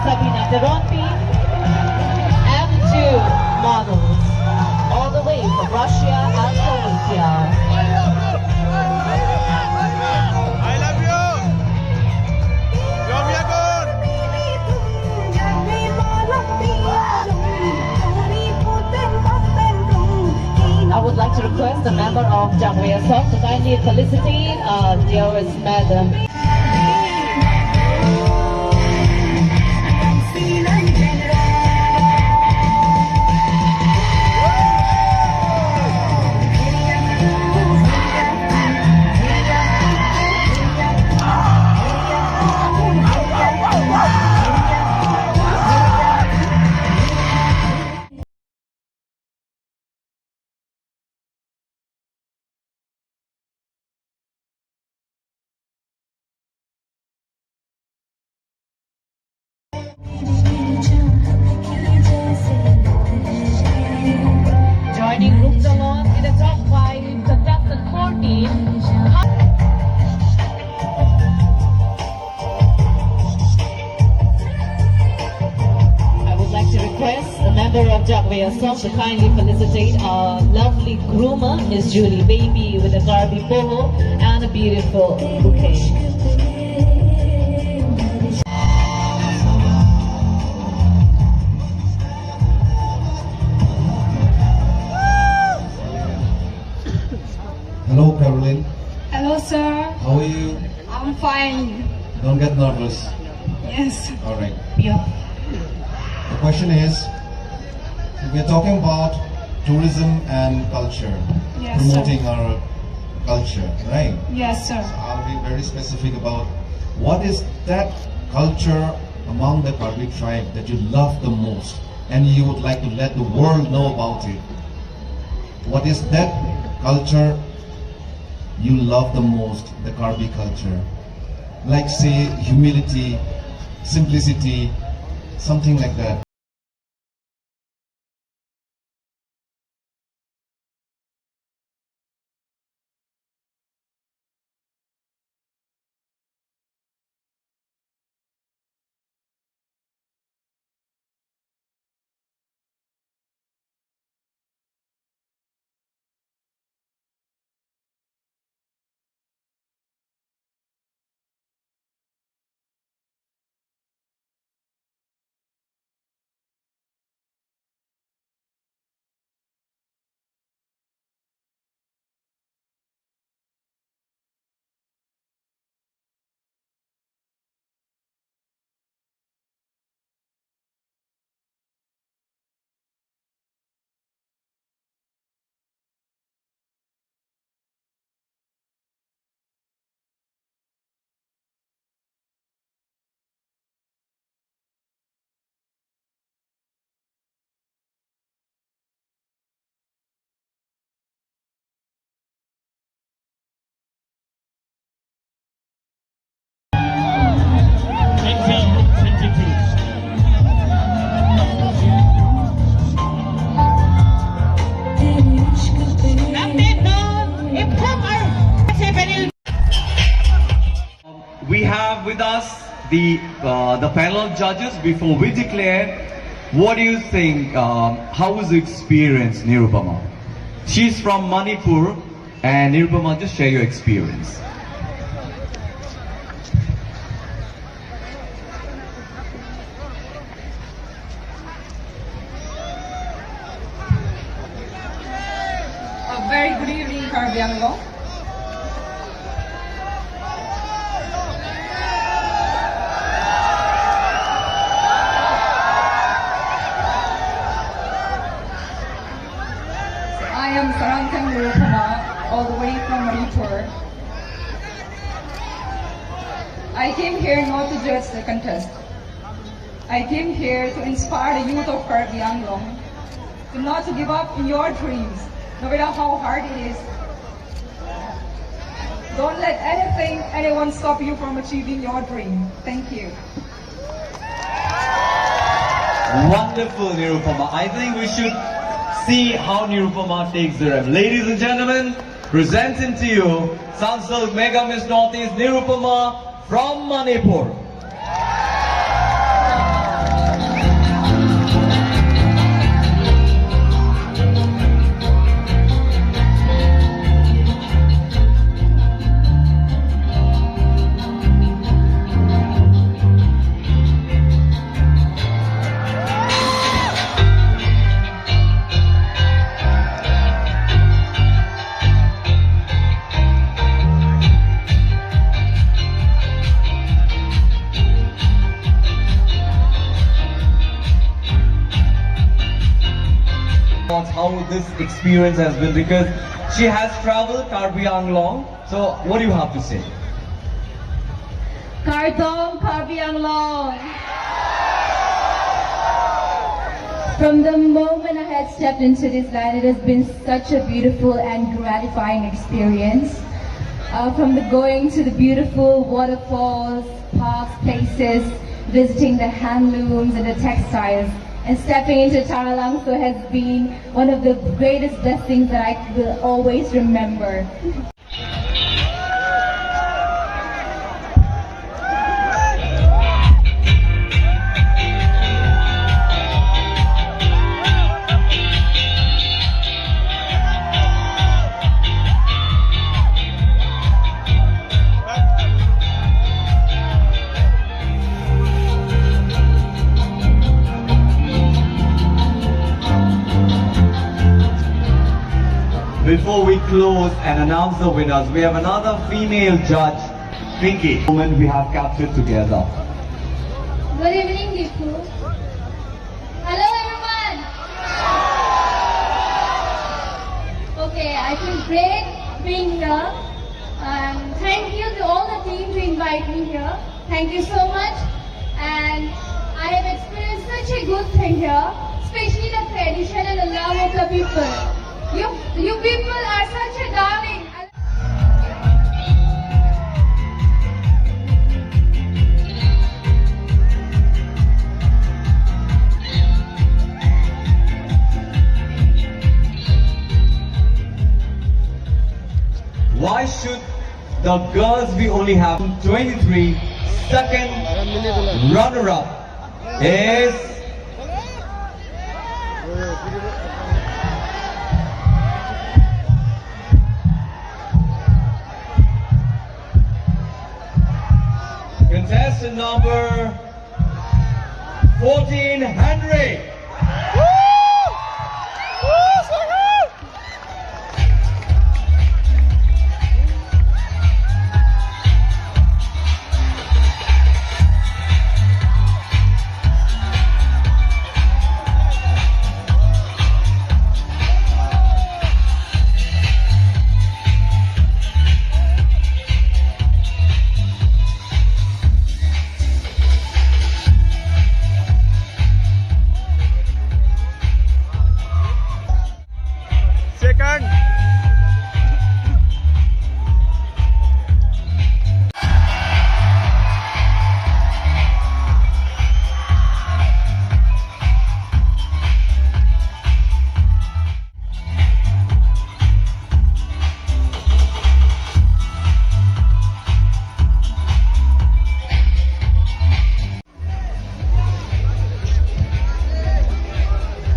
Sabina Teronpi, M2 models, all the way from Russia and Slovakia. I love you! Yomiagon! I would like to request a member of Jangwea Song to kindly felicitate dearest Madam. Joining Group Salon in the top 5, contestant 14. I would like to request a member of Jangwea Song to kindly felicitate our lovely groomer, Miss Julie Baby, with a Garby polo and a beautiful bouquet. Hello, Caroline. Hello, sir. How are you? I'm fine. Don't get nervous. Yes. All right. Yeah. The question is, we are talking about tourism and culture, Yes, promoting our culture, right? Yes, sir. I'll be very specific about what is that culture among the Karbi tribe that you love the most and you would like to let the world know about it. What is that culture you love the most, the Karbi culture? Like say humility, simplicity, something like that. We have with us the panel of judges. Before we declare, what do you think? How was the experience, Nirupama? She's from Manipur, and Nirupama, just share your experience. A very good evening, Karbi Anglong. I am Sarantang Nirupama, all the way from Manipur. I came here not to judge the contest. I came here to inspire the youth of Karbi Anglong to not to give up in your dreams, no matter how hard it is. Don't let anyone stop you from achieving your dream. Thank you. Wonderful, Nirupama. I think we should see how Nirupama takes the rep. Ladies and gentlemen, presenting to you Sansal Mega Miss Northeast Nirupama from Manipur. how this experience has been, because she has traveled Karbi Anglong. So what do you have to say? Kardong Karbi Anglong. From the moment I had stepped into this land, it has been such a beautiful and gratifying experience. From the going to the beautiful waterfalls, parks, places, visiting the handlooms and the textiles, and stepping into Taralangso has been one of the greatest blessings that I will always remember. Before we close and announce the winners, we have another female judge, Pinky. Moment we have captured together. Good evening, Dipu. Hello, everyone. Okay, I feel great being here. Thank you to all the team to invite me here. Thank you so much. And I have experienced such a good thing here, especially the tradition and the love of the people. You people are such a darling. Why should the girls we only have 23? Second runner-up is contestant number 14, Henry. Second.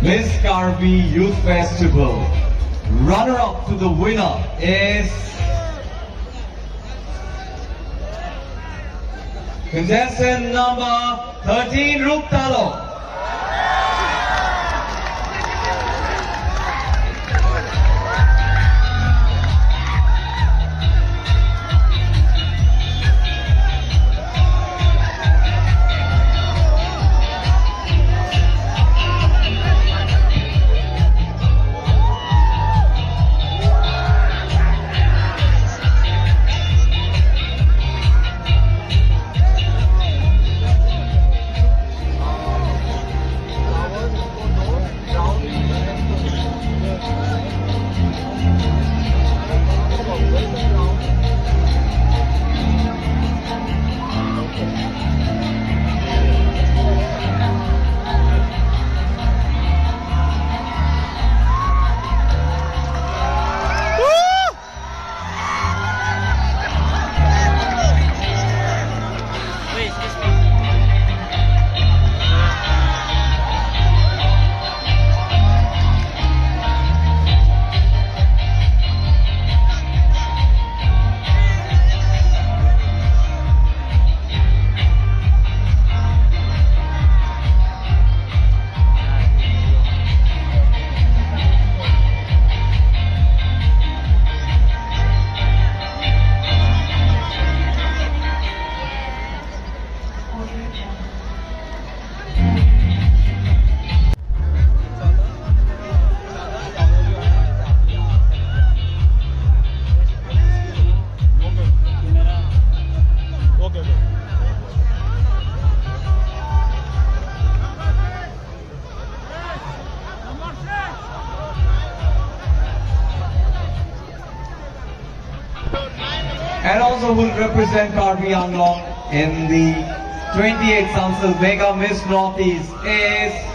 Miss Karbi Youth Festival. Runner-up to the winner is contestant number 13, Ruptalo. And also will represent Karbi Anglong in the 28th Council Mega Miss Northeast is